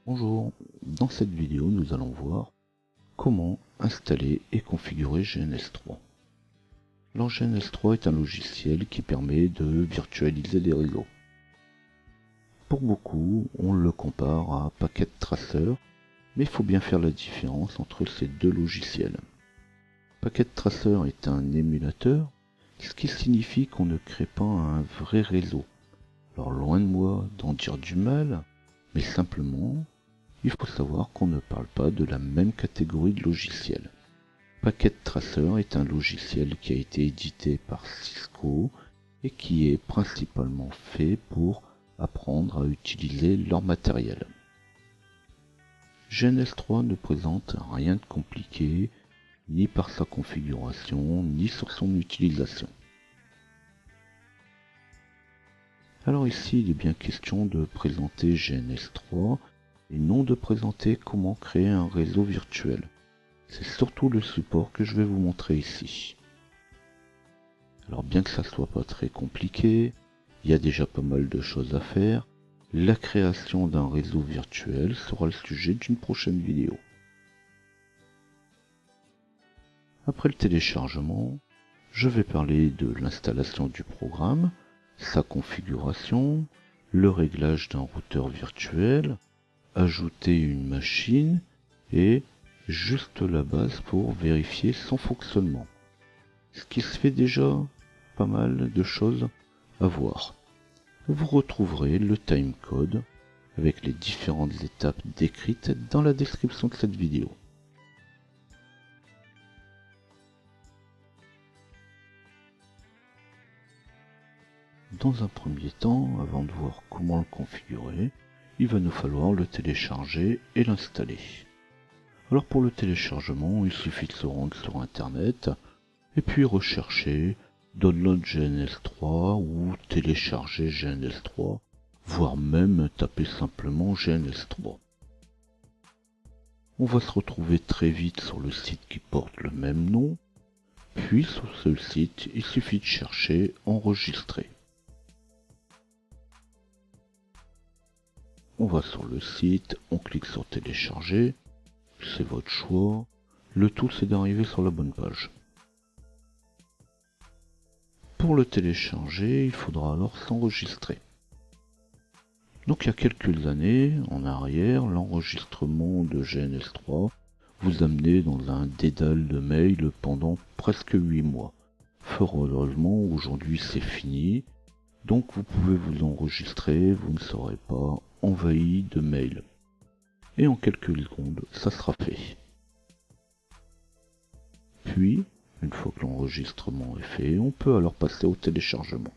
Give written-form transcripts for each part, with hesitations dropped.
Bonjour, dans cette vidéo nous allons voir comment installer et configurer GNS3. Alors GNS3 est un logiciel qui permet de virtualiser les réseaux. Pour beaucoup, on le compare à Packet Tracer, mais il faut bien faire la différence entre ces deux logiciels. Packet Tracer est un émulateur, ce qui signifie qu'on ne crée pas un vrai réseau. Alors loin de moi d'en dire du mal, mais simplement, il faut savoir qu'on ne parle pas de la même catégorie de logiciels. Packet Tracer est un logiciel qui a été édité par Cisco et qui est principalement fait pour apprendre à utiliser leur matériel. GNS3 ne présente rien de compliqué, ni par sa configuration, ni sur son utilisation. Alors ici, il est bien question de présenter GNS3 et non de présenter comment créer un réseau virtuel. C'est surtout le support que je vais vous montrer ici. Alors bien que ça soit pas très compliqué, il y a déjà pas mal de choses à faire. La création d'un réseau virtuel sera le sujet d'une prochaine vidéo. Après le téléchargement, je vais parler de l'installation du programme, sa configuration, le réglage d'un routeur virtuel, ajouter une machine et juste la base pour vérifier son fonctionnement. Ce qui se fait déjà pas mal de choses à voir. Vous retrouverez le timecode avec les différentes étapes décrites dans la description de cette vidéo. Dans un premier temps, avant de voir comment le configurer, il va nous falloir le télécharger et l'installer. Alors pour le téléchargement, il suffit de se rendre sur internet et puis rechercher Download GNS3 ou télécharger GNS3, voire même taper simplement GNS3. On va se retrouver très vite sur le site qui porte le même nom, puis sur ce site, il suffit de chercher Enregistrer. On va sur le site, on clique sur télécharger, c'est votre choix, le tout c'est d'arriver sur la bonne page. Pour le télécharger, il faudra alors s'enregistrer. Donc il y a quelques années, en arrière, l'enregistrement de GNS3 vous amenait dans un dédale de mails pendant presque 8 mois. Fort heureusement, aujourd'hui c'est fini, donc vous pouvez vous enregistrer, vous ne serez pas envahi de mails. Et en quelques secondes, ça sera fait. Puis, une fois que l'enregistrement est fait, on peut alors passer au téléchargement.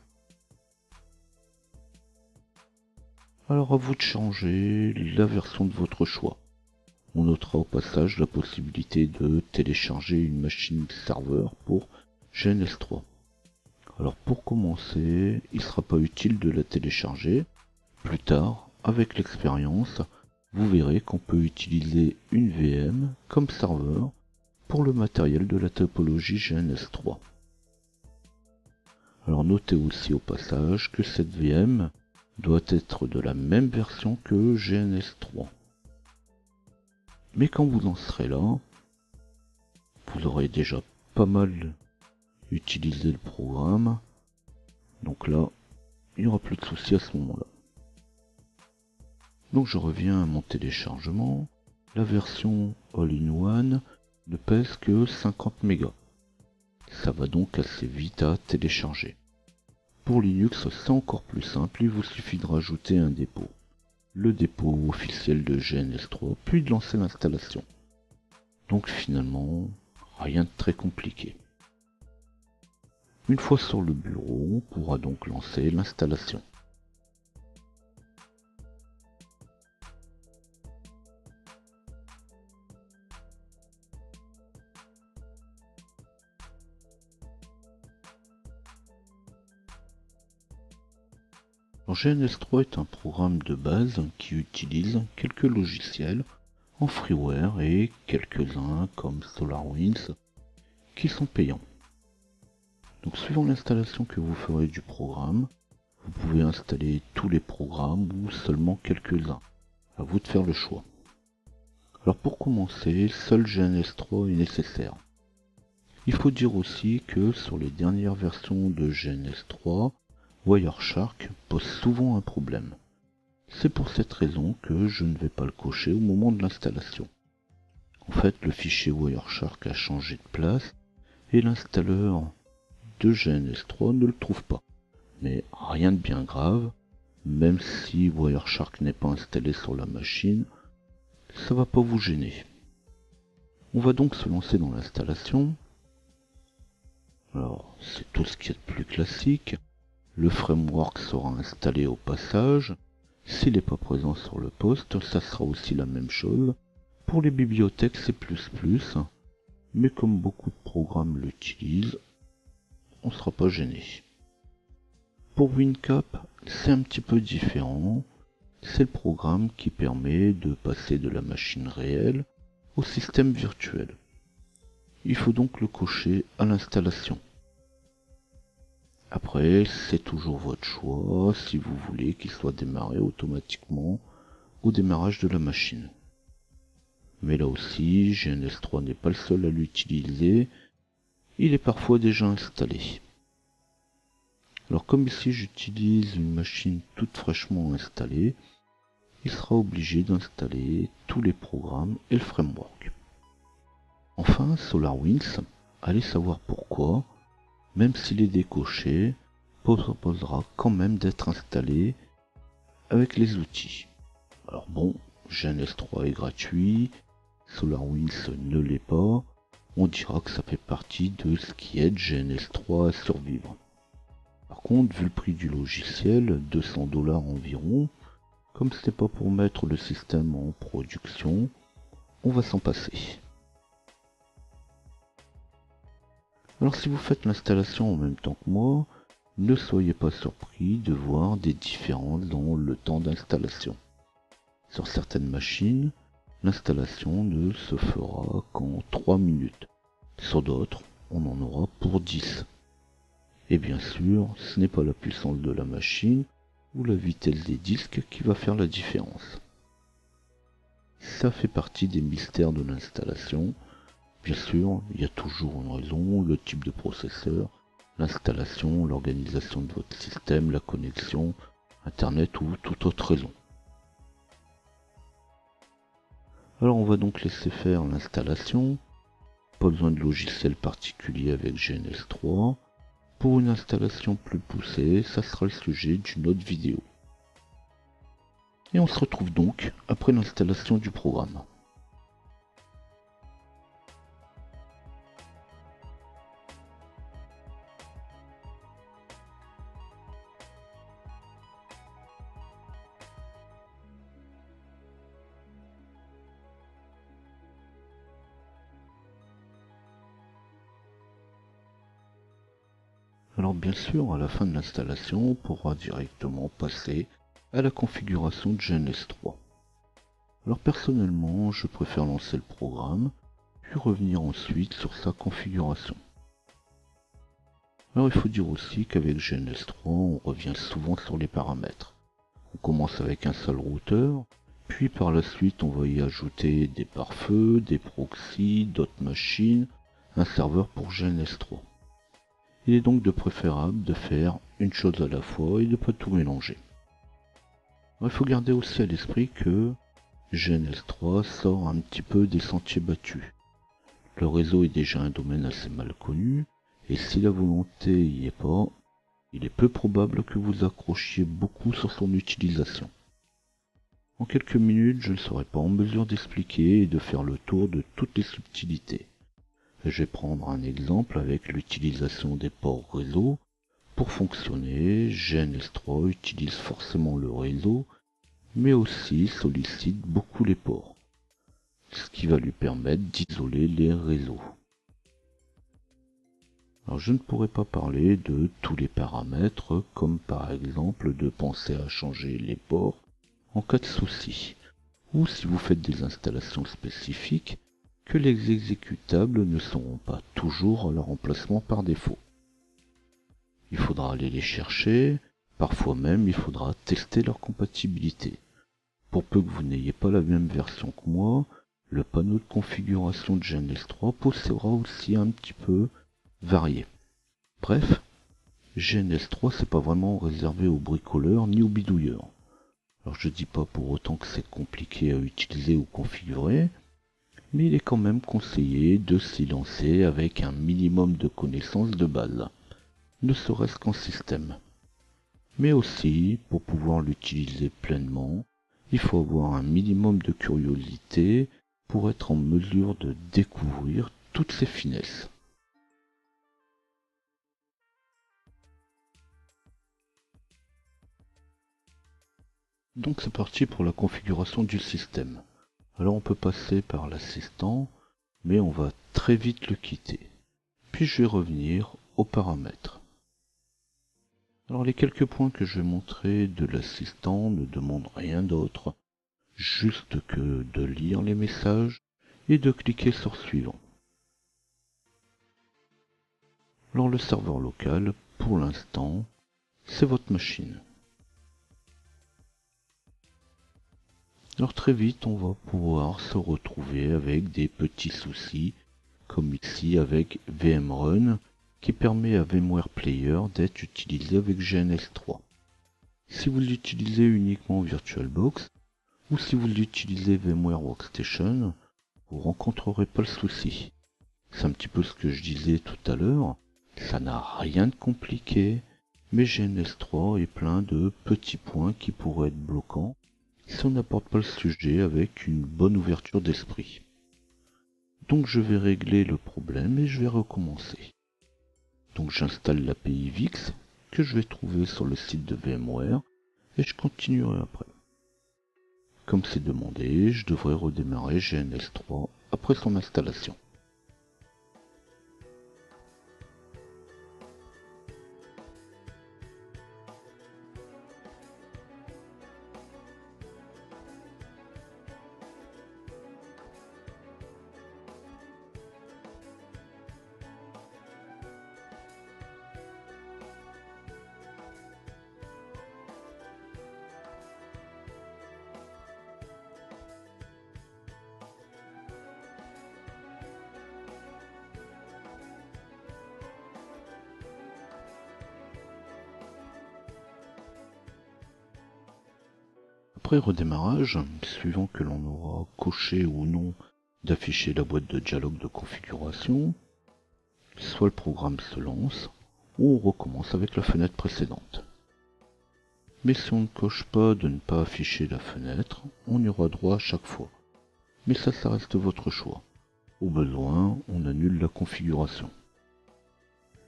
Alors à vous de changer la version de votre choix. On notera au passage la possibilité de télécharger une machine serveur pour GNS3. Alors pour commencer, il ne sera pas utile de la télécharger. Plus tard, avec l'expérience, vous verrez qu'on peut utiliser une VM comme serveur pour le matériel de la topologie GNS3. Alors notez aussi au passage que cette VM doit être de la même version que GNS3. Mais quand vous en serez là, vous aurez déjà pas mal utilisé le programme, donc là, il n'y aura plus de soucis à ce moment-là. Donc je reviens à mon téléchargement, la version All-in-One ne pèse que 50 mégas. Ça va donc assez vite à télécharger. Pour Linux, c'est encore plus simple, il vous suffit de rajouter un dépôt. Le dépôt officiel de GNS3, puis de lancer l'installation. Donc finalement, rien de très compliqué. Une fois sur le bureau, on pourra donc lancer l'installation. GNS3 est un programme de base qui utilise quelques logiciels en freeware et quelques-uns comme SolarWinds qui sont payants. Donc suivant l'installation que vous ferez du programme, vous pouvez installer tous les programmes ou seulement quelques-uns. À vous de faire le choix. Alors pour commencer, seul GNS3 est nécessaire. Il faut dire aussi que sur les dernières versions de GNS3, Wireshark pose souvent un problème. C'est pour cette raison que je ne vais pas le cocher au moment de l'installation. En fait, le fichier Wireshark a changé de place et l'installeur de GNS3 ne le trouve pas. Mais rien de bien grave, même si Wireshark n'est pas installé sur la machine, ça va pas vous gêner. On va donc se lancer dans l'installation. Alors, c'est tout ce qu'il y a de plus classique. Le framework sera installé au passage. S'il n'est pas présent sur le poste, ça sera aussi la même chose. Pour les bibliothèques, c'est ++, mais comme beaucoup de programmes l'utilisent, on ne sera pas gêné. Pour WinCap, c'est un petit peu différent. C'est le programme qui permet de passer de la machine réelle au système virtuel. Il faut donc le cocher à l'installation. Après, c'est toujours votre choix si vous voulez qu'il soit démarré automatiquement au démarrage de la machine. Mais là aussi, GNS3 n'est pas le seul à l'utiliser, il est parfois déjà installé. Alors comme ici j'utilise une machine toute fraîchement installée, il sera obligé d'installer tous les programmes et le framework. Enfin, SolarWinds, allez savoir pourquoi, même s'il est décoché, proposera quand même d'être installé avec les outils. Alors bon, GNS3 est gratuit, SolarWinds ne l'est pas, on dira que ça fait partie de ce qui aide GNS3 à survivre. Par contre, vu le prix du logiciel, 200 $ environ, comme ce n'est pas pour mettre le système en production, on va s'en passer. Alors si vous faites l'installation en même temps que moi, ne soyez pas surpris de voir des différences dans le temps d'installation. Sur certaines machines, l'installation ne se fera qu'en 3 minutes. Sur d'autres, on en aura pour 10. Et bien sûr, ce n'est pas la puissance de la machine ou la vitesse des disques qui va faire la différence. Ça fait partie des mystères de l'installation. Bien sûr, il y a toujours une raison, le type de processeur, l'installation, l'organisation de votre système, la connexion, Internet ou toute autre raison. Alors on va donc laisser faire l'installation. Pas besoin de logiciel particulier avec GNS3. Pour une installation plus poussée, ça sera le sujet d'une autre vidéo. Et on se retrouve donc après l'installation du programme. Alors bien sûr, à la fin de l'installation, on pourra directement passer à la configuration de GNS3. Alors personnellement, je préfère lancer le programme, puis revenir ensuite sur sa configuration. Alors il faut dire aussi qu'avec GNS3, on revient souvent sur les paramètres. On commence avec un seul routeur, puis par la suite on va y ajouter des pare-feux, des proxys, d'autres machines, un serveur pour GNS3. Il est donc de préférable de faire une chose à la fois et de ne pas tout mélanger. Alors, il faut garder aussi à l'esprit que GNS3 sort un petit peu des sentiers battus. Le réseau est déjà un domaine assez mal connu, et si la volonté y est pas, il est peu probable que vous accrochiez beaucoup sur son utilisation. En quelques minutes, je ne serai pas en mesure d'expliquer et de faire le tour de toutes les subtilités. Je vais prendre un exemple avec l'utilisation des ports réseau. Pour fonctionner, GNS3 utilise forcément le réseau, mais aussi sollicite beaucoup les ports, ce qui va lui permettre d'isoler les réseaux. Alors je ne pourrais pas parler de tous les paramètres, comme par exemple de penser à changer les ports en cas de souci, ou si vous faites des installations spécifiques, que les exécutables ne seront pas toujours à leur emplacement par défaut. Il faudra aller les chercher, parfois même il faudra tester leur compatibilité. pour peu que vous n'ayez pas la même version que moi, le panneau de configuration de GNS3 sera aussi un petit peu varié. Bref, GNS3 c'est pas vraiment réservé aux bricoleurs ni aux bidouilleurs. Alors je dis pas pour autant que c'est compliqué à utiliser ou configurer, mais il est quand même conseillé de s'y lancer avec un minimum de connaissances de base, ne serait-ce qu'en système. Mais aussi, pour pouvoir l'utiliser pleinement, il faut avoir un minimum de curiosité pour être en mesure de découvrir toutes ces finesses. Donc c'est parti pour la configuration du système. Alors on peut passer par l'assistant, mais on va très vite le quitter. Puis je vais revenir aux paramètres. Alors les quelques points que je vais montrer de l'assistant ne demandent rien d'autre, juste que de lire les messages et de cliquer sur suivant. Alors le serveur local, pour l'instant, c'est votre machine. Alors très vite, on va pouvoir se retrouver avec des petits soucis, comme ici avec VMrun, qui permet à VMware Player d'être utilisé avec GNS3. Si vous l'utilisez uniquement VirtualBox, ou si vous l'utilisez VMware Workstation, vous rencontrerez pas le souci. C'est un petit peu ce que je disais tout à l'heure, ça n'a rien de compliqué, mais GNS3 est plein de petits points qui pourraient être bloquants si on n'apporte pas le sujet avec une bonne ouverture d'esprit. Donc je vais régler le problème et je vais recommencer. Donc j'installe l'API VIX que je vais trouver sur le site de VMware et je continuerai après. Comme c'est demandé, je devrais redémarrer GNS3 après son installation. Après redémarrage, suivant que l'on aura coché ou non d'afficher la boîte de dialogue de configuration, soit le programme se lance, ou on recommence avec la fenêtre précédente. Mais si on ne coche pas de ne pas afficher la fenêtre, on y aura droit à chaque fois. Mais ça reste votre choix. Au besoin, on annule la configuration.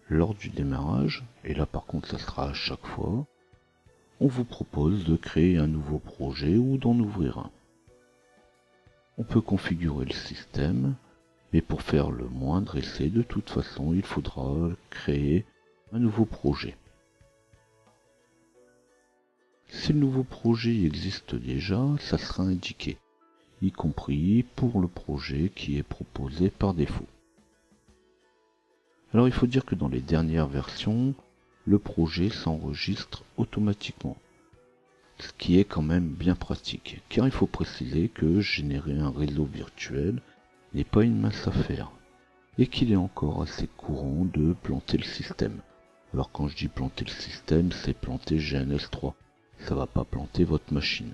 Lors du démarrage, et là par contre ça sera à chaque fois, on vous propose de créer un nouveau projet ou d'en ouvrir un. On peut configurer le système, mais pour faire le moindre essai, de toute façon, il faudra créer un nouveau projet. Si le nouveau projet existe déjà, ça sera indiqué, y compris pour le projet qui est proposé par défaut. Alors il faut dire que dans les dernières versions, le projet s'enregistre automatiquement, ce qui est quand même bien pratique, car il faut préciser que générer un réseau virtuel n'est pas une mince affaire, et qu'il est encore assez courant de planter le système. Alors quand je dis planter le système, c'est planter GNS3, ça va pas planter votre machine.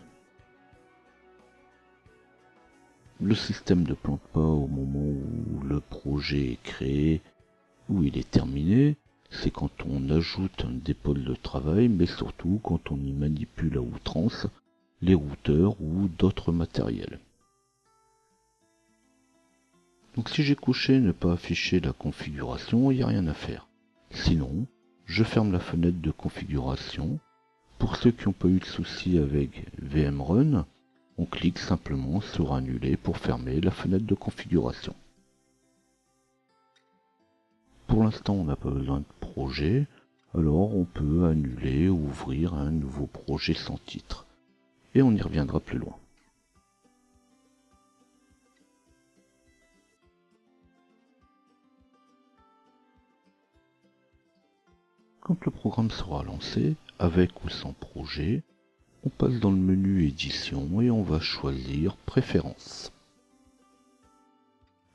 Le système ne plante pas au moment où le projet est créé, où il est terminé, c'est quand on ajoute des pôles de travail, mais surtout quand on y manipule à outrance les routeurs ou d'autres matériels. Donc si j'ai couché ne pas afficher la configuration, il n'y a rien à faire. Sinon, je ferme la fenêtre de configuration. Pour ceux qui n'ont pas eu de soucis avec VMrun, on clique simplement sur annuler pour fermer la fenêtre de configuration. Pour l'instant, on n'a pas besoin de projet, alors on peut annuler ou ouvrir un nouveau projet sans titre. Et on y reviendra plus loin. Quand le programme sera lancé, avec ou sans projet, On passe dans le menu édition et on va choisir préférences.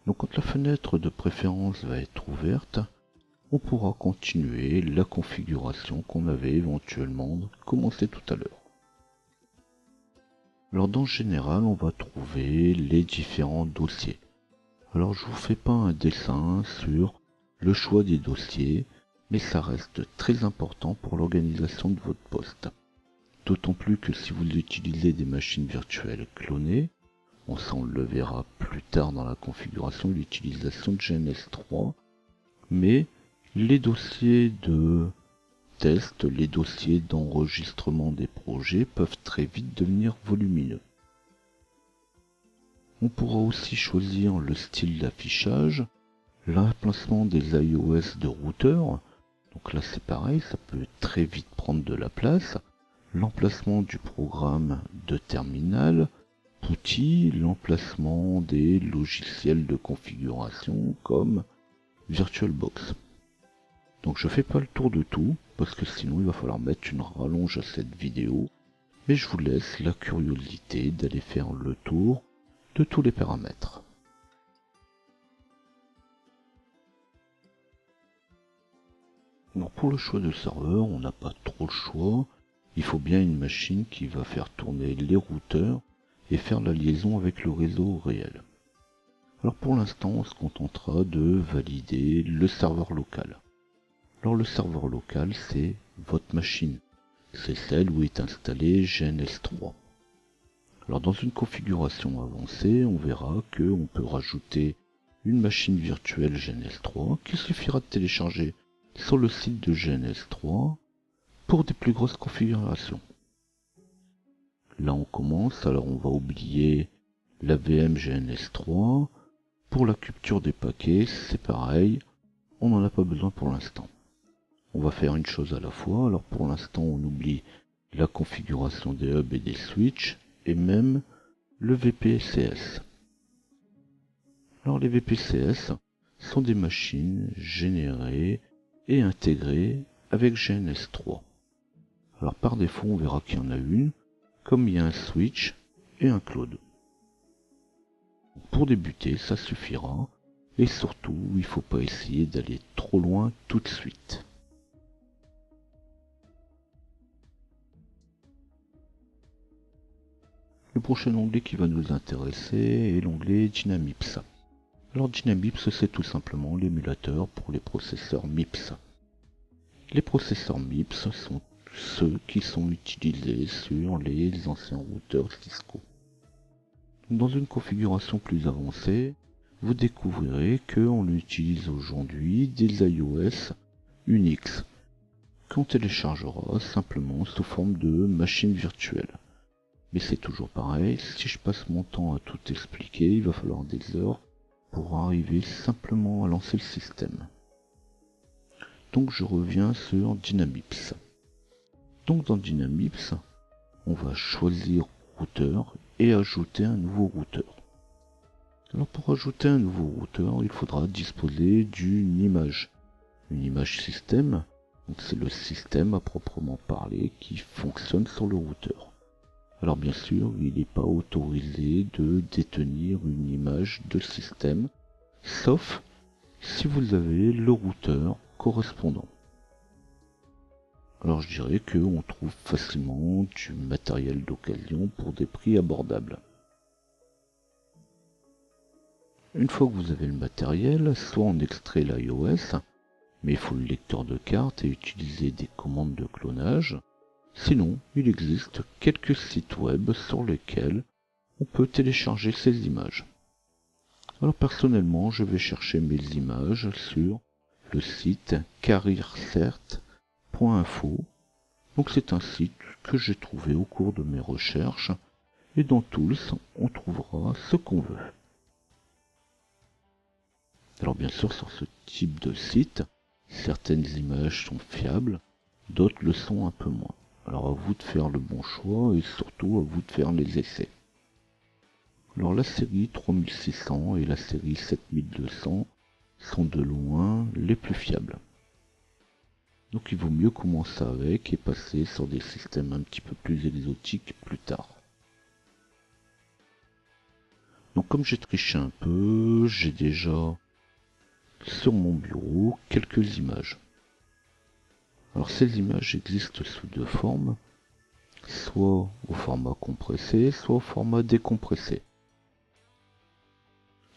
Donc quand la fenêtre de préférence va être ouverte, on pourra continuer la configuration qu'on avait éventuellement commencé tout à l'heure. Alors dans Général, on va trouver les différents dossiers. Alors je vous fais pas un dessin sur le choix des dossiers, mais ça reste très important pour l'organisation de votre poste. D'autant plus que si vous utilisez des machines virtuelles clonées, ça on le verra plus tard dans la configuration et l'utilisation de GNS3, mais les dossiers de test, les dossiers d'enregistrement des projets peuvent très vite devenir volumineux. On pourra aussi choisir le style d'affichage, l'emplacement des iOS de routeur, donc là c'est pareil, ça peut très vite prendre de la place, l'emplacement du programme de terminal, outils, l'emplacement des logiciels de configuration comme VirtualBox. Donc je fais pas le tour de tout, parce que sinon il va falloir mettre une rallonge à cette vidéo, mais je vous laisse la curiosité d'aller faire le tour de tous les paramètres. Alors pour le choix de serveur, on n'a pas trop le choix, il faut bien une machine qui va faire tourner les routeurs et faire la liaison avec le réseau réel. Alors pour l'instant, on se contentera de valider le serveur local. Alors le serveur local, c'est votre machine. C'est celle où est installé GNS3. Alors dans une configuration avancée, on verra qu'on peut rajouter une machine virtuelle GNS3 qu'il suffira de télécharger sur le site de GNS3 pour des plus grosses configurations. Là on commence, alors on va oublier la VM GNS3. Pour la capture des paquets, c'est pareil, on n'en a pas besoin pour l'instant. On va faire une chose à la fois, alors pour l'instant on oublie la configuration des hubs et des switches, et même le VPCS. Alors les VPCS sont des machines générées et intégrées avec GNS3. Alors par défaut on verra qu'il y en a une, comme il y a un switch et un cloud. Pour débuter ça suffira, et surtout il ne faut pas essayer d'aller trop loin tout de suite. Le prochain onglet qui va nous intéresser est l'onglet Dynamips. Alors Dynamips, c'est tout simplement l'émulateur pour les processeurs MIPS. Les processeurs MIPS sont ceux qui sont utilisés sur les anciens routeurs Cisco. Dans une configuration plus avancée, vous découvrirez qu'on utilise aujourd'hui des iOS Unix, qu'on téléchargera simplement sous forme de machine virtuelle. Mais c'est toujours pareil, si je passe mon temps à tout expliquer, il va falloir des heures pour arriver simplement à lancer le système. Donc je reviens sur Dynamips. Donc dans Dynamips, on va choisir routeur et ajouter un nouveau routeur. Alors pour ajouter un nouveau routeur, il faudra disposer d'une image. Une image système, donc c'est le système à proprement parler qui fonctionne sur le routeur. Alors bien sûr, il n'est pas autorisé de détenir une image de système, sauf si vous avez le routeur correspondant. Alors je dirais qu'on trouve facilement du matériel d'occasion pour des prix abordables. Une fois que vous avez le matériel, soit on extrait l'iOS, mais il faut le lecteur de carte et utiliser des commandes de clonage. Sinon, il existe quelques sites web sur lesquels on peut télécharger ces images. Alors personnellement, je vais chercher mes images sur le site careercert.info. Donc c'est un site que j'ai trouvé au cours de mes recherches et dans Tools, on trouvera ce qu'on veut. Alors bien sûr, sur ce type de site, certaines images sont fiables, d'autres le sont un peu moins. Alors à vous de faire le bon choix et surtout à vous de faire les essais. Alors la série 3600 et la série 7200 sont de loin les plus fiables. Donc il vaut mieux commencer avec et passer sur des systèmes un petit peu plus exotiques plus tard. Donc comme j'ai triché un peu, j'ai déjà sur mon bureau quelques images. Alors ces images existent sous deux formes, soit au format compressé, soit au format décompressé.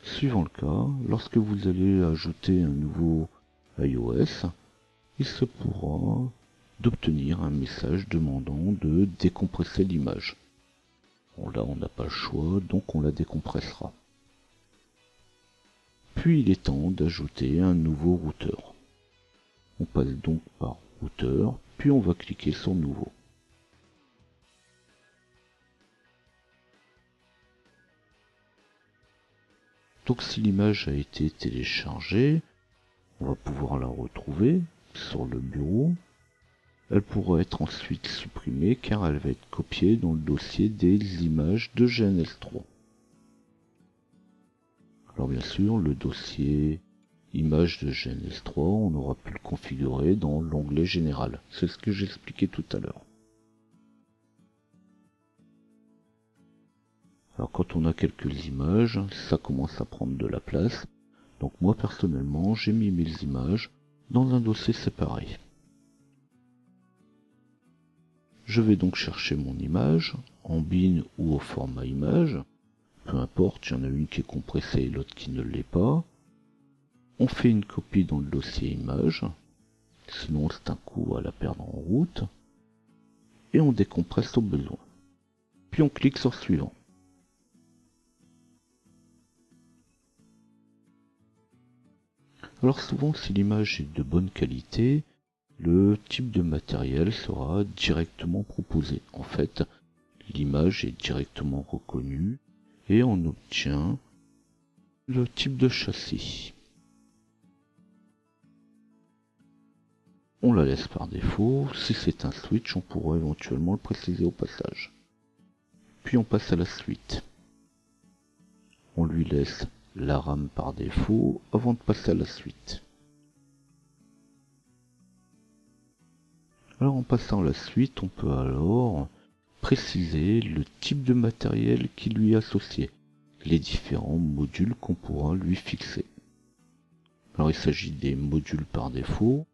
Suivant le cas, lorsque vous allez ajouter un nouveau iOS, il se pourra d'obtenir un message demandant de décompresser l'image. Bon là on n'a pas le choix, donc on la décompressera. Puis il est temps d'ajouter un nouveau routeur. On passe donc par routeur, puis on va cliquer sur nouveau. Donc si l'image a été téléchargée, on va pouvoir la retrouver sur le bureau. Elle pourra être ensuite supprimée car elle va être copiée dans le dossier des images de GNS3. Alors bien sûr, le dossier images de GNS3, on aura pu le configurer dans l'onglet général. C'est ce que j'expliquais tout à l'heure. Alors quand on a quelques images, ça commence à prendre de la place. Donc moi personnellement, j'ai mis mes images dans un dossier séparé. Je vais donc chercher mon image, en bin ou au format image. Peu importe, il y en a une qui est compressée et l'autre qui ne l'est pas. On fait une copie dans le dossier image, sinon c'est un coup à la perdre en route. Et on décompresse au besoin. Puis on clique sur suivant. Alors souvent, si l'image est de bonne qualité, le type de matériel sera directement proposé. En fait, l'image est directement reconnue et on obtient le type de châssis. On la laisse par défaut. Si c'est un switch, on pourra éventuellement le préciser au passage. Puis on passe à la suite. On lui laisse la RAM par défaut avant de passer à la suite. Alors en passant à la suite, on peut alors préciser le type de matériel qui lui est associé, les différents modules qu'on pourra lui fixer. Alors il s'agit des modules par défaut.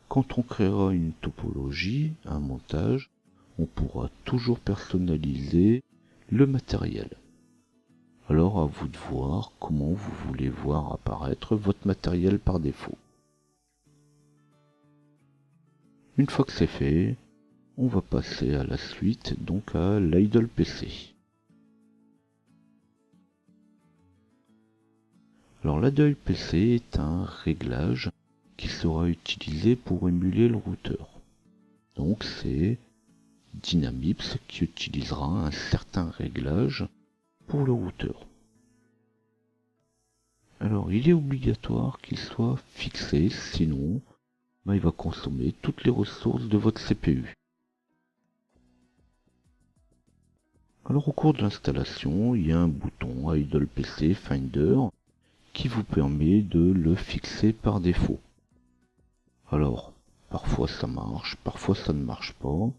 Quand on créera une topologie, un montage, on pourra toujours personnaliser le matériel. Alors à vous de voir comment vous voulez voir apparaître votre matériel par défaut. Une fois que c'est fait, on va passer à la suite, donc à l'idle PC. Alors l'idle PC est un réglage qui sera utilisé pour émuler le routeur. Donc c'est Dynamips qui utilisera un certain réglage pour le routeur. Alors il est obligatoire qu'il soit fixé, sinon il va consommer toutes les ressources de votre CPU. Alors au cours de l'installation, il y a un bouton Idle PC Finder qui vous permet de le fixer par défaut. Alors, parfois ça marche, parfois ça ne marche pas.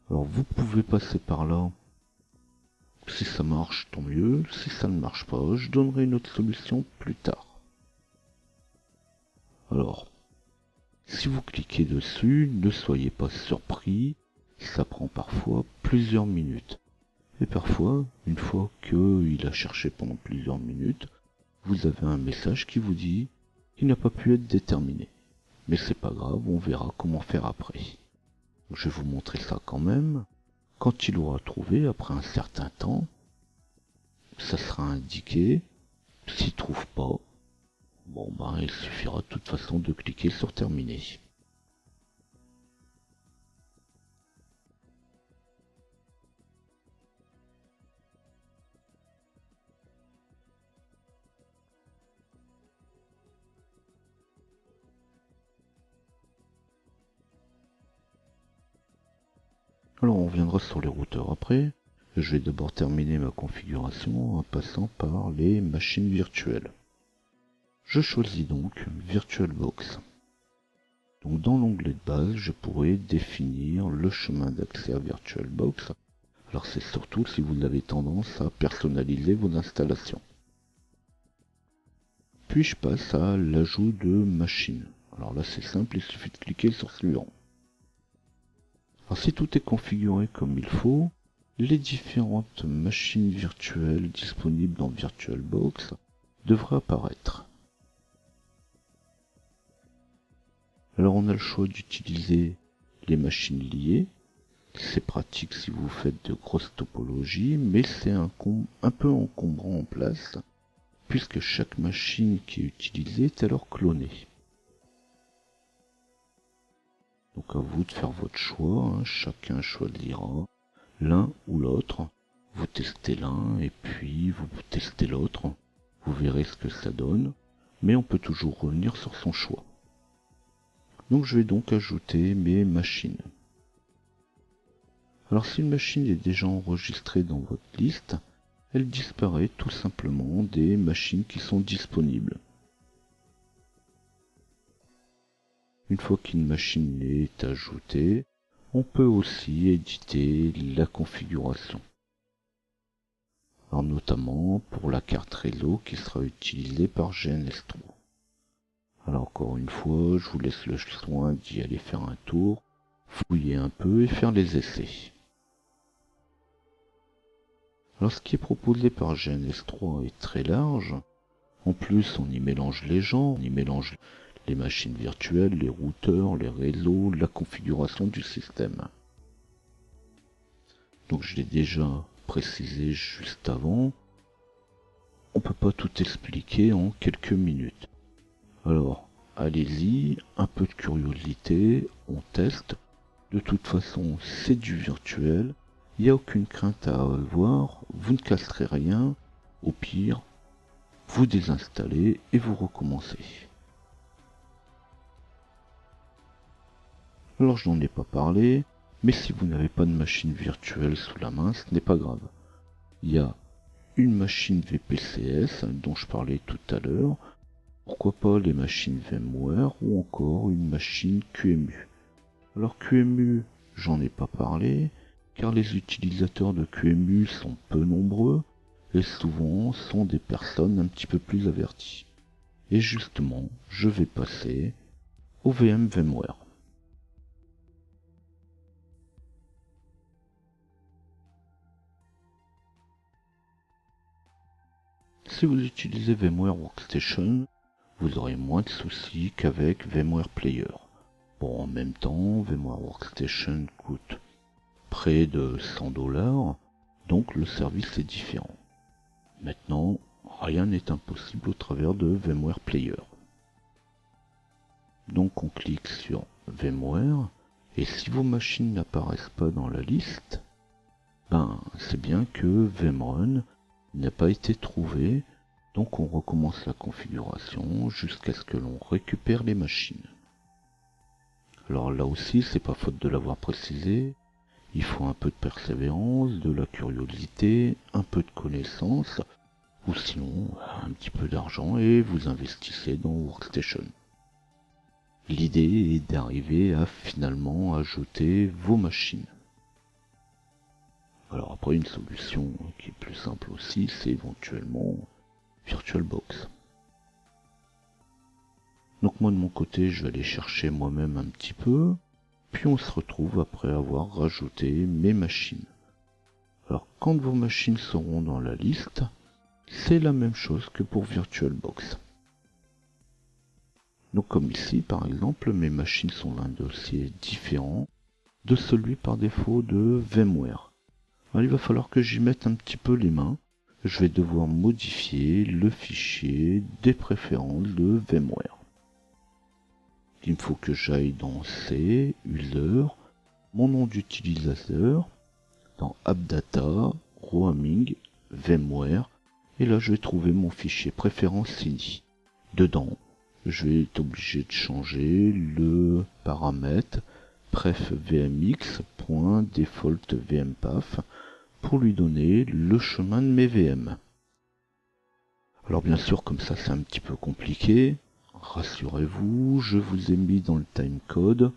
Alors vous pouvez passer par là. Si ça marche, tant mieux. Si ça ne marche pas, je donnerai une autre solution plus tard. Alors, si vous cliquez dessus, ne soyez pas surpris, ça prend parfois plusieurs minutes. Et parfois, une fois qu'il a cherché pendant plusieurs minutes, vous avez un message qui vous dit qu'il n'a pas pu être déterminé. Mais c'est pas grave, on verra comment faire après. Je vais vous montrer ça quand même. Quand il aura trouvé, après un certain temps, ça sera indiqué. S'il trouve pas, il suffira de toute façon de cliquer sur terminer. Alors on reviendra sur les routeurs après. Je vais d'abord terminer ma configuration en passant par les machines virtuelles. Je choisis donc VirtualBox. Donc dans l'onglet de base, je pourrais définir le chemin d'accès à VirtualBox. Alors c'est surtout si vous avez tendance à personnaliser vos installations. Puis je passe à l'ajout de machines. Alors là c'est simple, il suffit de cliquer sur suivant. Alors si tout est configuré comme il faut, les différentes machines virtuelles disponibles dans VirtualBox devraient apparaître. Alors on a le choix d'utiliser les machines liées. C'est pratique si vous faites de grosses topologies, mais c'est un peu encombrant en place, puisque chaque machine qui est utilisée est alors clonée. Donc à vous de faire votre choix, hein. Chacun choisira l'un ou l'autre. Vous testez l'un et puis vous testez l'autre. Vous verrez ce que ça donne, mais on peut toujours revenir sur son choix. Donc je vais donc ajouter mes machines. Alors si une machine est déjà enregistrée dans votre liste, elle disparaît tout simplement des machines qui sont disponibles. Une fois qu'une machine est ajoutée, on peut aussi éditer la configuration. Alors notamment pour la carte réseau qui sera utilisée par GNS3. Alors encore une fois, je vous laisse le soin d'y aller faire un tour, fouiller un peu et faire les essais. Alors ce qui est proposé par GNS3 est très large. En plus, on y mélange les gens, on y mélange les machines virtuelles, les routeurs, les réseaux, la configuration du système. Donc je l'ai déjà précisé juste avant, on peut pas tout expliquer en quelques minutes. Alors, allez-y, un peu de curiosité, on teste. De toute façon, c'est du virtuel, il n'y a aucune crainte à avoir, vous ne casserez rien, au pire, vous désinstallez et vous recommencez. Alors je n'en ai pas parlé, mais si vous n'avez pas de machine virtuelle sous la main, ce n'est pas grave. Il y a une machine VPCS dont je parlais tout à l'heure, pourquoi pas les machines VMware ou encore une machine QEMU. Alors QEMU, j'en ai pas parlé, car les utilisateurs de QEMU sont peu nombreux et souvent sont des personnes un petit peu plus averties. Et justement, je vais passer au VM VMware. Si vous utilisez VMware Workstation, vous aurez moins de soucis qu'avec VMware Player. Bon, en même temps, VMware Workstation coûte près de 100$, donc le service est différent. Maintenant, rien n'est impossible au travers de VMware Player. Donc on clique sur VMware, et si vos machines n'apparaissent pas dans la liste, c'est bien que VMrun n'a pas été trouvé, donc on recommence la configuration jusqu'à ce que l'on récupère les machines. Alors là aussi, c'est pas faute de l'avoir précisé, il faut un peu de persévérance, de la curiosité, un peu de connaissance, ou sinon un petit peu d'argent et vous investissez dans Workstation. L'idée est d'arriver à finalement ajouter vos machines. Alors après, une solution qui est plus simple aussi, c'est éventuellement VirtualBox. Donc moi de mon côté, je vais aller chercher moi-même un petit peu, puis on se retrouve après avoir rajouté mes machines. Alors quand vos machines seront dans la liste, c'est la même chose que pour VirtualBox. Donc comme ici par exemple, mes machines sont d'un dossier différent de celui par défaut de VMware. Alors, il va falloir que j'y mette un petit peu les mains. Je vais devoir modifier le fichier des préférences de VMware. Il me faut que j'aille dans C, User, mon nom d'utilisateur, dans AppData, Roaming, VMware, et là je vais trouver mon fichier préférence ID. Dedans, je vais être obligé de changer le paramètre prefvmx.defaultvmpath pour lui donner le chemin de mes VM. Alors bien sûr, comme ça c'est un petit peu compliqué, rassurez-vous, je vous ai mis dans le timecode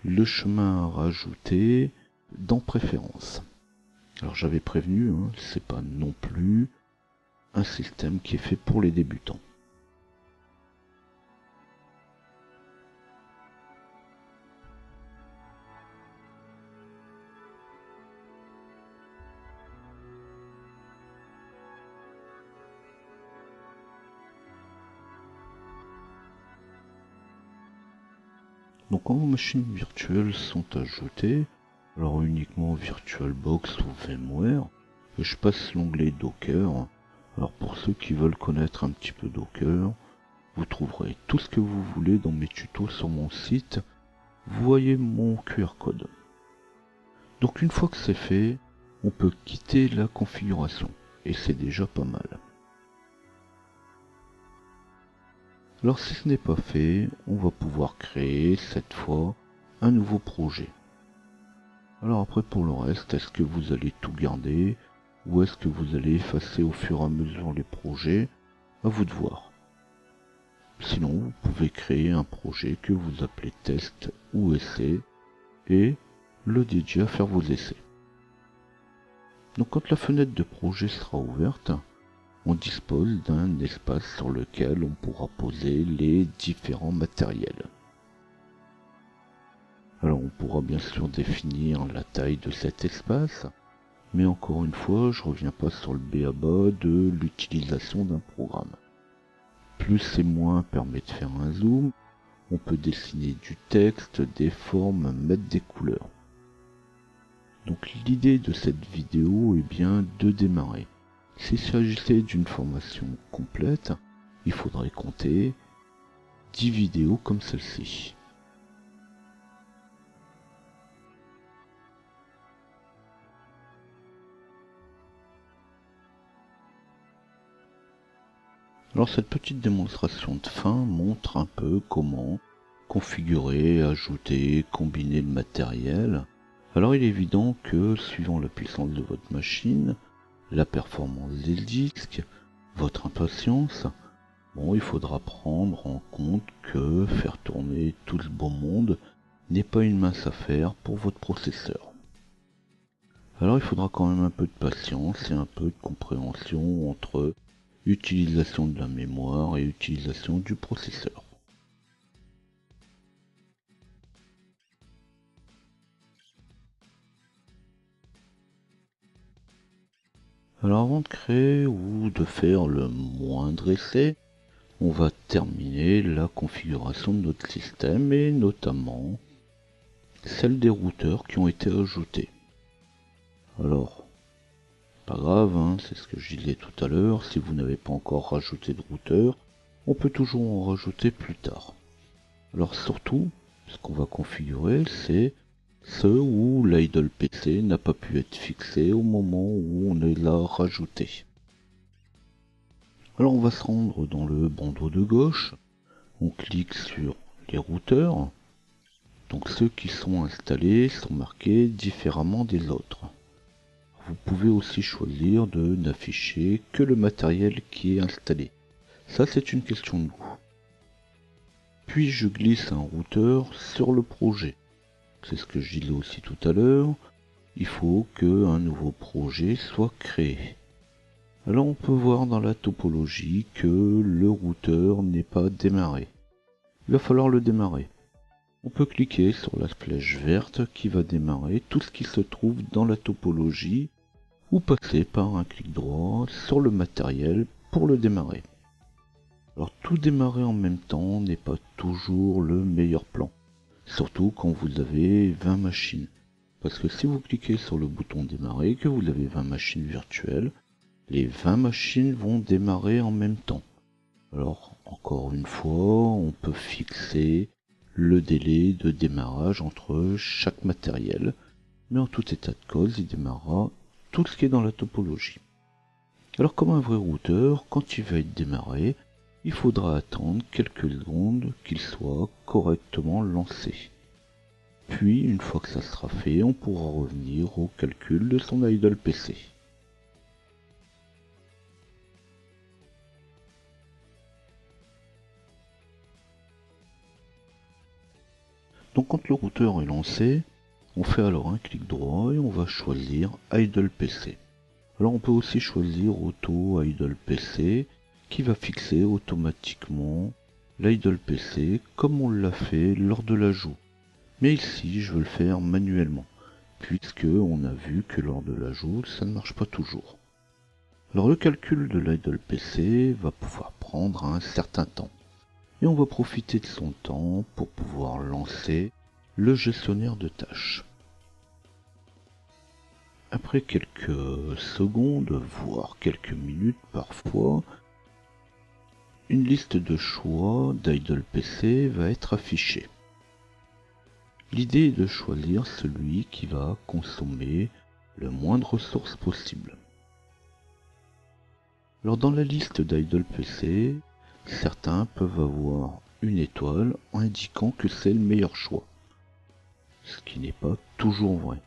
le chemin à rajouter dans Préférences. Alors j'avais prévenu, hein, c'est pas non plus un système qui est fait pour les débutants. Donc quand vos machines virtuelles sont ajoutées, alors uniquement VirtualBox ou VMware, je passe l'onglet Docker. Alors pour ceux qui veulent connaître un petit peu Docker, vous trouverez tout ce que vous voulez dans mes tutos sur mon site. Vous voyez mon QR code. Donc une fois que c'est fait, on peut quitter la configuration, et c'est déjà pas mal. Alors si ce n'est pas fait, on va pouvoir créer cette fois un nouveau projet. Alors après pour le reste, est-ce que vous allez tout garder ou est-ce que vous allez effacer au fur et à mesure les projets? À vous de voir. Sinon, vous pouvez créer un projet que vous appelez test ou essai et le dédier à faire vos essais. Donc quand la fenêtre de projet sera ouverte, on dispose d'un espace sur lequel on pourra poser les différents matériels. Alors on pourra bien sûr définir la taille de cet espace, mais encore une fois, je reviens pas sur le b.a-ba de l'utilisation d'un programme. Plus et moins permet de faire un zoom, on peut dessiner du texte, des formes, mettre des couleurs. Donc l'idée de cette vidéo est bien de démarrer. S'il s'agissait d'une formation complète, il faudrait compter 10 vidéos comme celle-ci. Alors cette petite démonstration de fin montre un peu comment configurer, ajouter, combiner le matériel. Alors il est évident que suivant la puissance de votre machine, la performance des disques, votre impatience, bon, il faudra prendre en compte que faire tourner tout ce beau monde n'est pas une mince affaire pour votre processeur. Alors il faudra quand même un peu de patience et un peu de compréhension entre utilisation de la mémoire et utilisation du processeur. Alors avant de créer ou de faire le moindre essai, on va terminer la configuration de notre système et notamment celle des routeurs qui ont été ajoutés. Alors, pas grave, hein, c'est ce que je disais tout à l'heure, si vous n'avez pas encore rajouté de routeur, on peut toujours en rajouter plus tard. Alors surtout, ce qu'on va configurer, c'est ceux où l'idle PC n'a pas pu être fixé au moment où on les a rajoutés. Alors on va se rendre dans le bandeau de gauche, on clique sur les routeurs, donc ceux qui sont installés sont marqués différemment des autres. Vous pouvez aussi choisir de n'afficher que le matériel qui est installé. Ça c'est une question de goût. Puis je glisse un routeur sur le projet. C'est ce que je disais aussi tout à l'heure. Il faut qu'un nouveau projet soit créé. Alors on peut voir dans la topologie que le routeur n'est pas démarré. Il va falloir le démarrer. On peut cliquer sur la flèche verte qui va démarrer tout ce qui se trouve dans la topologie ou passer par un clic droit sur le matériel pour le démarrer. Alors tout démarrer en même temps n'est pas toujours le meilleur plan, surtout quand vous avez 20 machines. Parce que si vous cliquez sur le bouton démarrer, que vous avez 20 machines virtuelles, les 20 machines vont démarrer en même temps. Alors encore une fois, on peut fixer le délai de démarrage entre chaque matériel, mais en tout état de cause, il démarrera tout ce qui est dans la topologie. Alors comme un vrai routeur, quand il va être démarré, il faudra attendre quelques secondes qu'il soit correctement lancé. Puis, une fois que ça sera fait, on pourra revenir au calcul de son idle PC. Donc quand le routeur est lancé, on fait alors un clic droit et on va choisir Idle PC. Alors on peut aussi choisir Auto Idle PC qui va fixer automatiquement l'Idle PC comme on l'a fait lors de l'ajout. Mais ici je veux le faire manuellement puisque on a vu que lors de l'ajout ça ne marche pas toujours. Alors le calcul de l'Idle PC va pouvoir prendre un certain temps. Et on va profiter de son temps pour pouvoir lancer le gestionnaire de tâches. Après quelques secondes, voire quelques minutes parfois, une liste de choix d'Idle PC va être affichée. L'idée est de choisir celui qui va consommer le moins de ressources possible. Alors dans la liste d'Idle PC, certains peuvent avoir une étoile indiquant que c'est le meilleur choix, ce qui n'est pas toujours vrai.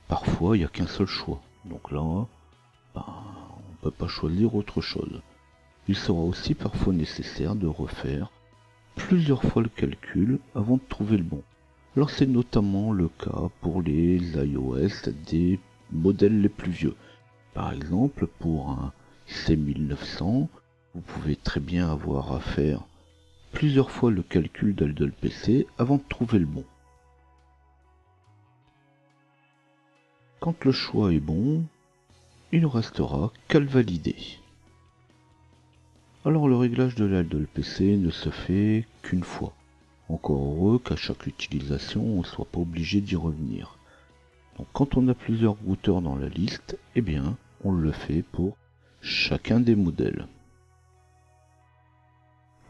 Parfois il n'y a qu'un seul choix, donc là, on ne peut pas choisir autre chose. Il sera aussi parfois nécessaire de refaire plusieurs fois le calcul avant de trouver le bon. Alors c'est notamment le cas pour les iOS des modèles les plus vieux. Par exemple, pour un C1900, vous pouvez très bien avoir à faire plusieurs fois le calcul d'Idle PC avant de trouver le bon. Quand le choix est bon, il ne restera qu'à le valider. Alors le réglage de l'Idle PC ne se fait qu'une fois. Encore heureux qu'à chaque utilisation on ne soit pas obligé d'y revenir. Donc quand on a plusieurs routeurs dans la liste, eh bien on le fait pour chacun des modèles.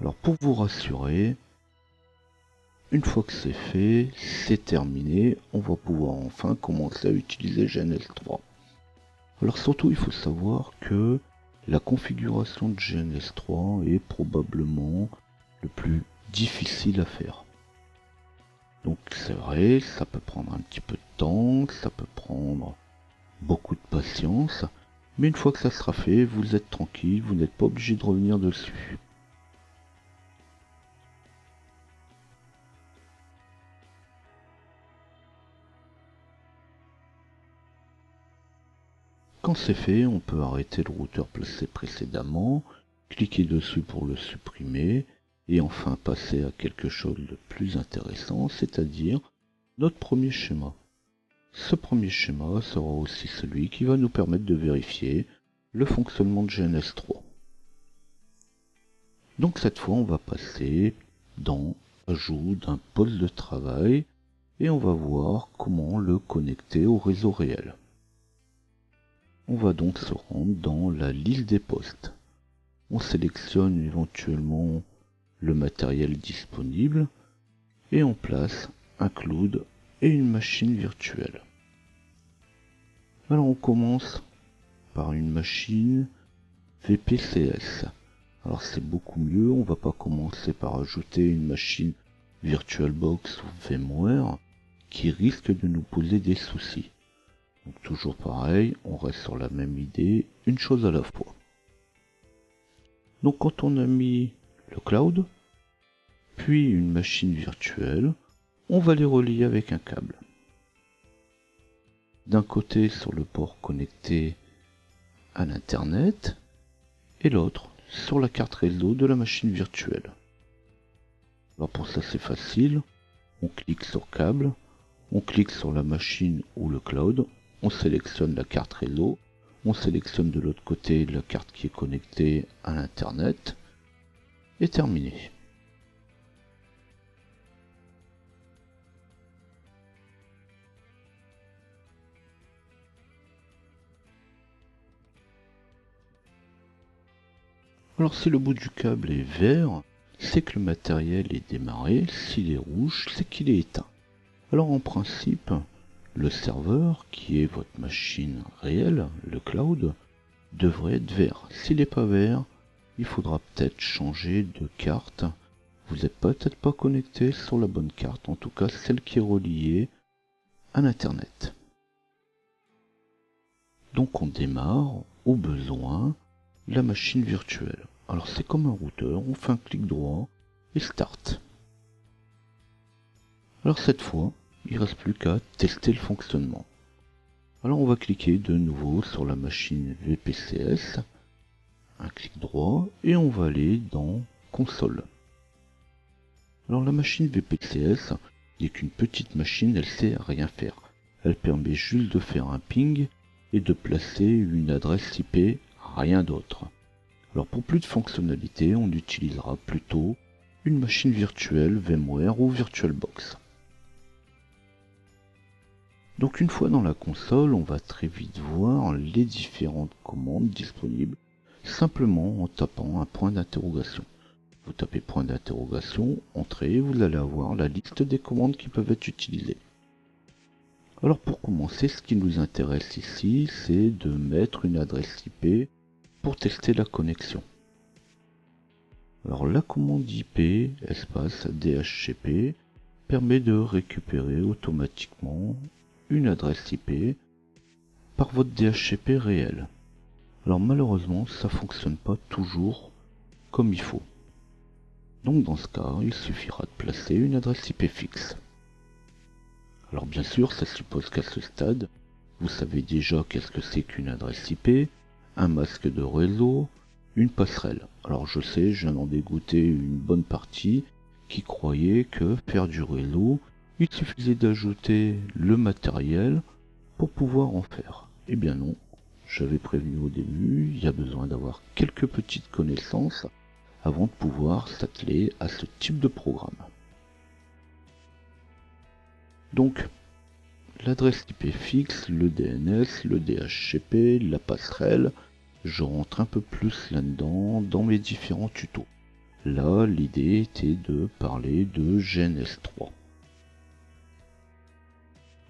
Alors pour vous rassurer, une fois que c'est fait, c'est terminé, on va pouvoir enfin commencer à utiliser GNS3. Alors surtout il faut savoir que la configuration de GNS3 est probablement le plus difficile à faire. Donc c'est vrai, ça peut prendre un petit peu de temps, ça peut prendre beaucoup de patience, mais une fois que ça sera fait, vous êtes tranquille, vous n'êtes pas obligé de revenir dessus. Quand c'est fait, on peut arrêter le routeur placé précédemment, cliquer dessus pour le supprimer, et enfin passer à quelque chose de plus intéressant, c'est-à-dire notre premier schéma. Ce premier schéma sera aussi celui qui va nous permettre de vérifier le fonctionnement de GNS3. Donc cette fois, on va passer dans Ajout d'un poste de travail et on va voir comment le connecter au réseau réel. On va donc se rendre dans la liste des postes. On sélectionne éventuellement le matériel disponible et on place un cloud et une machine virtuelle. Alors on commence par une machine VPCS. Alors c'est beaucoup mieux, on va pas commencer par ajouter une machine VirtualBox ou VMware qui risque de nous poser des soucis. Donc toujours pareil, on reste sur la même idée, une chose à la fois. Donc quand on a mis le cloud, puis une machine virtuelle, on va les relier avec un câble. D'un côté sur le port connecté à l'internet, et l'autre sur la carte réseau de la machine virtuelle. Alors pour ça c'est facile, on clique sur câble, on clique sur la machine ou le cloud, on sélectionne la carte réseau, on sélectionne de l'autre côté la carte qui est connectée à l'internet, et terminé. Alors si le bout du câble est vert, c'est que le matériel est démarré, s'il est rouge, c'est qu'il est éteint. Alors en principe, le serveur, qui est votre machine réelle, le cloud, devrait être vert. S'il n'est pas vert, il faudra peut-être changer de carte. Vous n'êtes peut-être pas connecté sur la bonne carte, en tout cas celle qui est reliée à l'internet. Donc on démarre, au besoin, la machine virtuelle. Alors c'est comme un routeur, on fait un clic droit et Start. Alors cette fois, il ne reste plus qu'à tester le fonctionnement. Alors on va cliquer de nouveau sur la machine VPCS, un clic droit, et on va aller dans Console. Alors la machine VPCS n'est qu'une petite machine, elle sait rien faire. Elle permet juste de faire un ping et de placer une adresse IP, rien d'autre. Alors pour plus de fonctionnalités, on utilisera plutôt une machine virtuelle VMware ou VirtualBox. Donc une fois dans la console, on va très vite voir les différentes commandes disponibles simplement en tapant un point d'interrogation. Vous tapez point d'interrogation, entrée, vous allez avoir la liste des commandes qui peuvent être utilisées. Alors pour commencer, ce qui nous intéresse ici, c'est de mettre une adresse IP pour tester la connexion. Alors la commande IP espace DHCP permet de récupérer automatiquement une adresse IP par votre DHCP réel. Alors malheureusement, ça fonctionne pas toujours comme il faut. Donc dans ce cas, il suffira de placer une adresse IP fixe. Alors bien sûr, ça suppose qu'à ce stade, vous savez déjà qu'est-ce que c'est qu'une adresse IP, un masque de réseau, une passerelle. Alors je sais, je viens d'en dégoûter une bonne partie qui croyait que faire du réseau, il suffisait d'ajouter le matériel pour pouvoir en faire. Eh bien non, j'avais prévenu au début, il y a besoin d'avoir quelques petites connaissances avant de pouvoir s'atteler à ce type de programme. Donc, l'adresse IP fixe, le DNS, le DHCP, la passerelle, je rentre un peu plus là-dedans dans mes différents tutos. Là, l'idée était de parler de GNS3.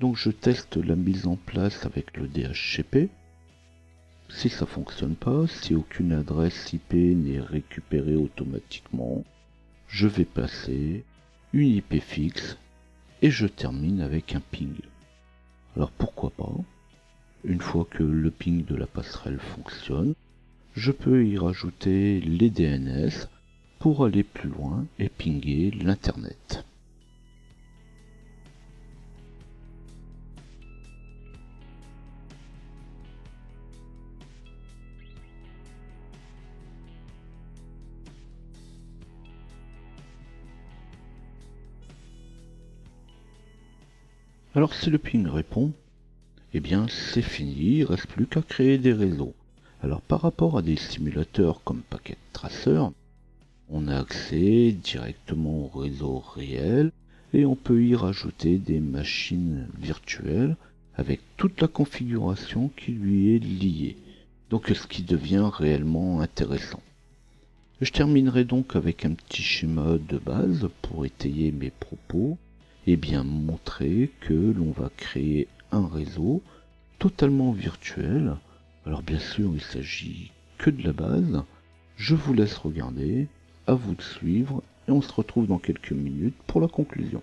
Donc je teste la mise en place avec le DHCP. Si ça fonctionne pas, si aucune adresse IP n'est récupérée automatiquement, je vais passer une IP fixe et je termine avec un ping. Alors pourquoi pas, une fois que le ping de la passerelle fonctionne, je peux y rajouter les DNS pour aller plus loin et pinguer l'internet. Alors si le ping répond, eh bien c'est fini, il ne reste plus qu'à créer des réseaux. Alors par rapport à des simulateurs comme Packet Tracer, on a accès directement au réseau réel et on peut y rajouter des machines virtuelles avec toute la configuration qui lui est liée. Donc ce qui devient réellement intéressant. Je terminerai donc avec un petit schéma de base pour étayer mes propos et bien montrer que l'on va créer un réseau totalement virtuel. Alors bien sûr, il s'agit que de la base. Je vous laisse regarder, à vous de suivre, et on se retrouve dans quelques minutes pour la conclusion.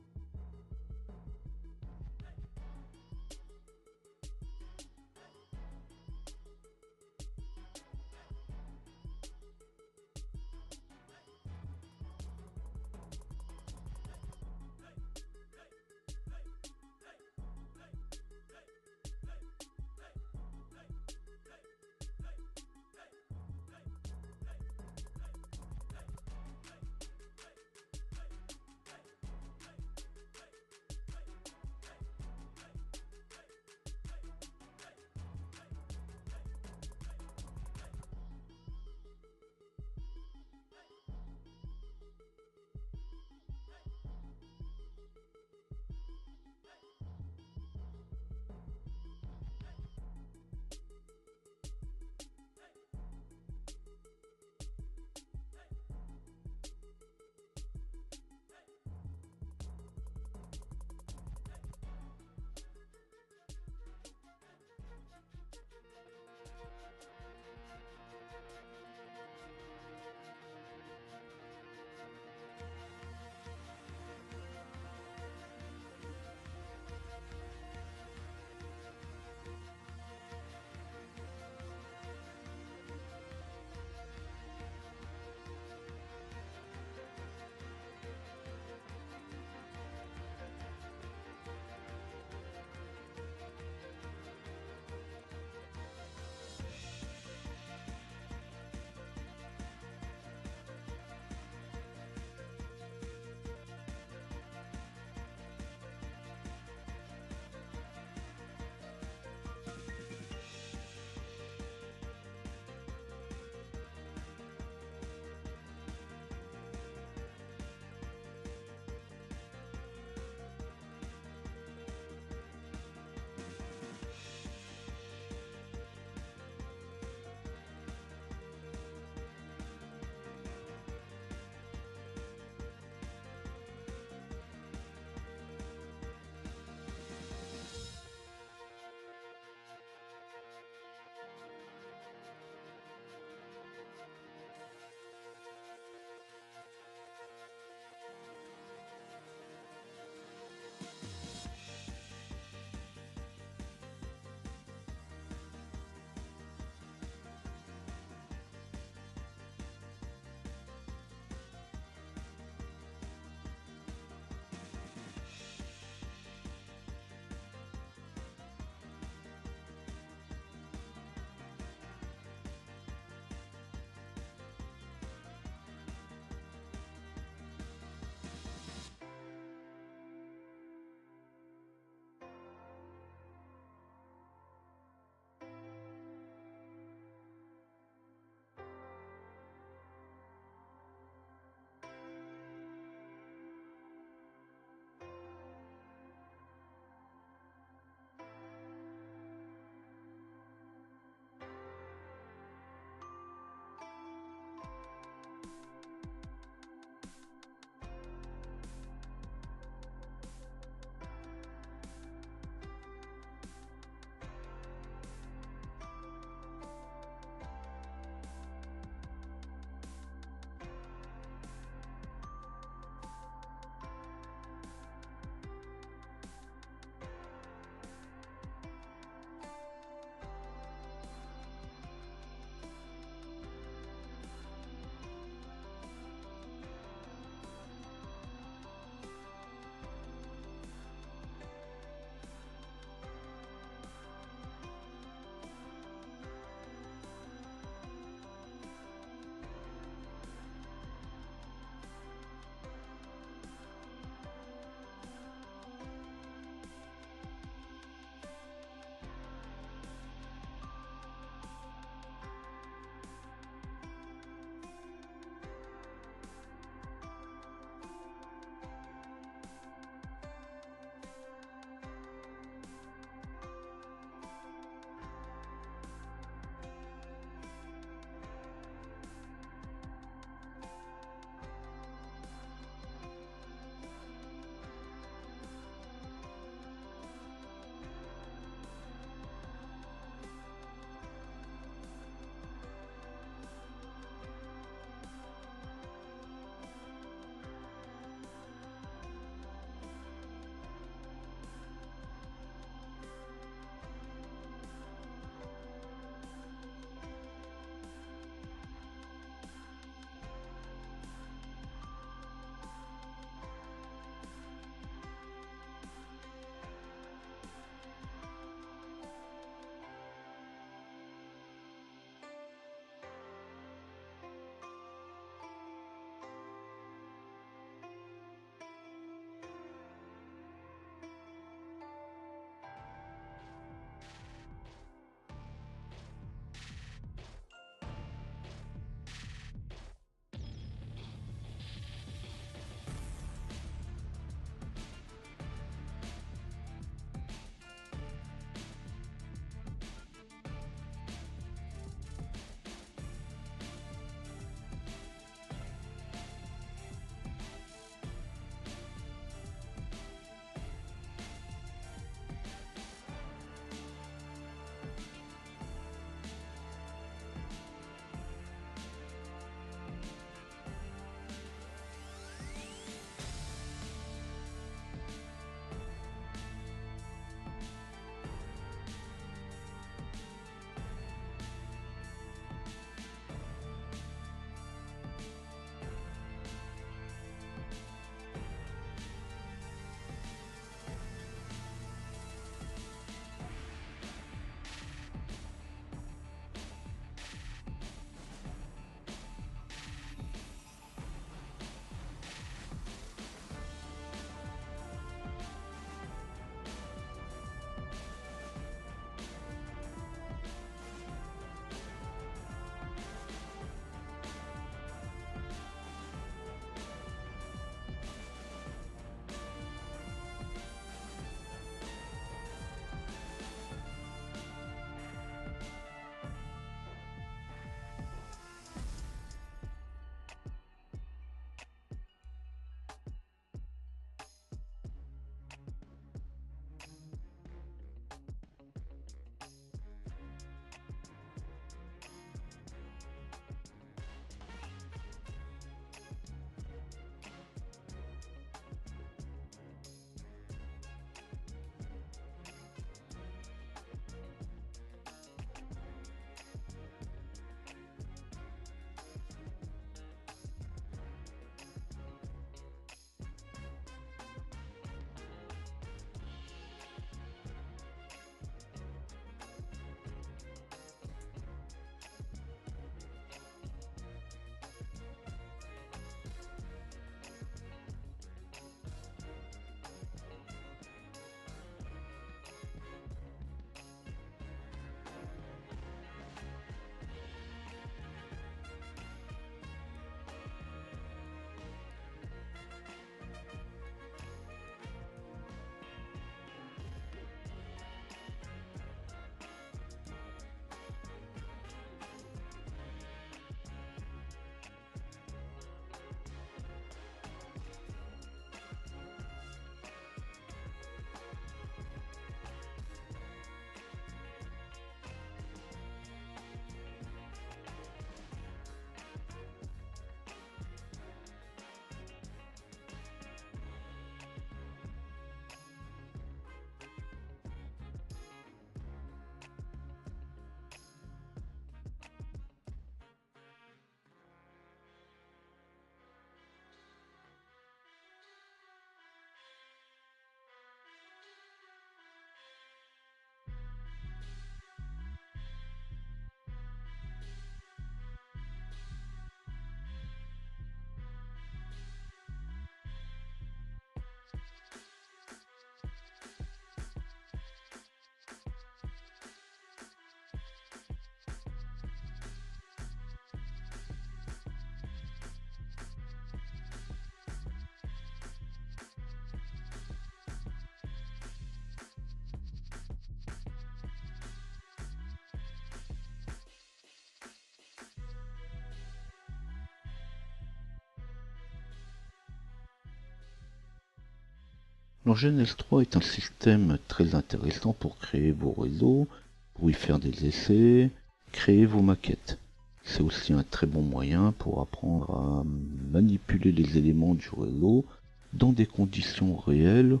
Alors GNS3 est un système très intéressant pour créer vos réseaux, pour y faire des essais, créer vos maquettes. C'est aussi un très bon moyen pour apprendre à manipuler les éléments du réseau dans des conditions réelles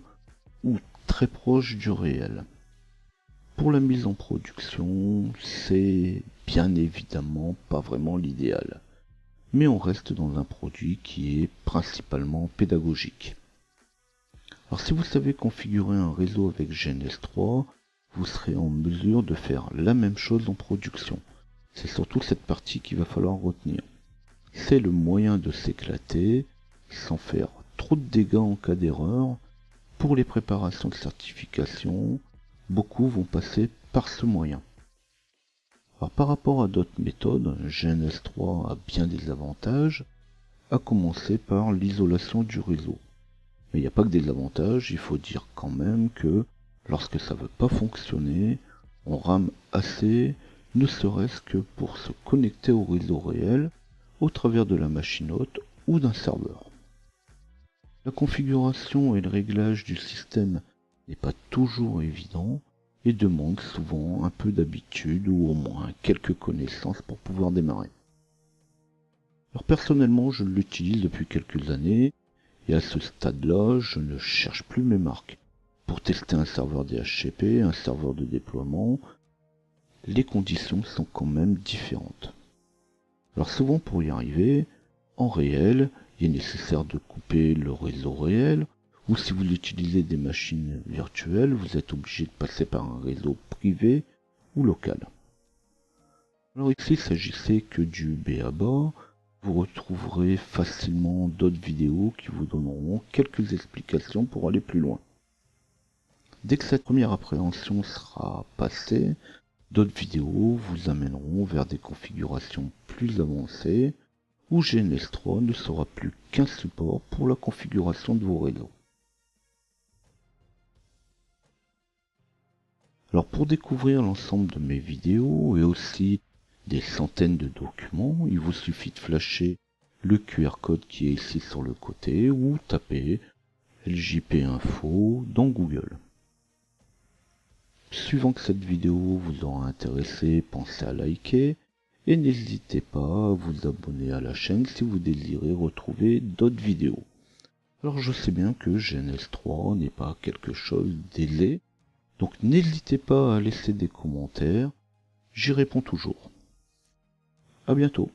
ou très proches du réel. Pour la mise en production, c'est bien évidemment pas vraiment l'idéal, mais on reste dans un produit qui est principalement pédagogique. Alors si vous savez configurer un réseau avec GNS3, vous serez en mesure de faire la même chose en production. C'est surtout cette partie qu'il va falloir retenir. C'est le moyen de s'éclater sans faire trop de dégâts en cas d'erreur. Pour les préparations de certification, beaucoup vont passer par ce moyen. Alors, par rapport à d'autres méthodes, GNS3 a bien des avantages, à commencer par l'isolation du réseau. Mais il n'y a pas que des avantages, il faut dire quand même que lorsque ça ne veut pas fonctionner, on rame assez, ne serait-ce que pour se connecter au réseau réel au travers de la machine hôte ou d'un serveur. La configuration et le réglage du système n'est pas toujours évident et demande souvent un peu d'habitude ou au moins quelques connaissances pour pouvoir démarrer. Alors personnellement, je l'utilise depuis quelques années et à ce stade-là, je ne cherche plus mes marques. Pour tester un serveur DHCP, un serveur de déploiement, les conditions sont quand même différentes. Alors souvent pour y arriver, en réel, il est nécessaire de couper le réseau réel, ou si vous utilisez des machines virtuelles, vous êtes obligé de passer par un réseau privé ou local. Alors ici, il s'agissait que du b.a.-ba. Vous retrouverez facilement d'autres vidéos qui vous donneront quelques explications pour aller plus loin. Dès que cette première appréhension sera passée, d'autres vidéos vous amèneront vers des configurations plus avancées où GNS3 ne sera plus qu'un support pour la configuration de vos réseaux. Alors pour découvrir l'ensemble de mes vidéos et aussi des centaines de documents, il vous suffit de flasher le QR code qui est ici sur le côté ou taper LJP Info dans Google. Suivant que cette vidéo vous aura intéressé, pensez à liker et n'hésitez pas à vous abonner à la chaîne si vous désirez retrouver d'autres vidéos. Alors je sais bien que GNS3 n'est pas quelque chose d'aisé, donc n'hésitez pas à laisser des commentaires, j'y réponds toujours. À bientôt.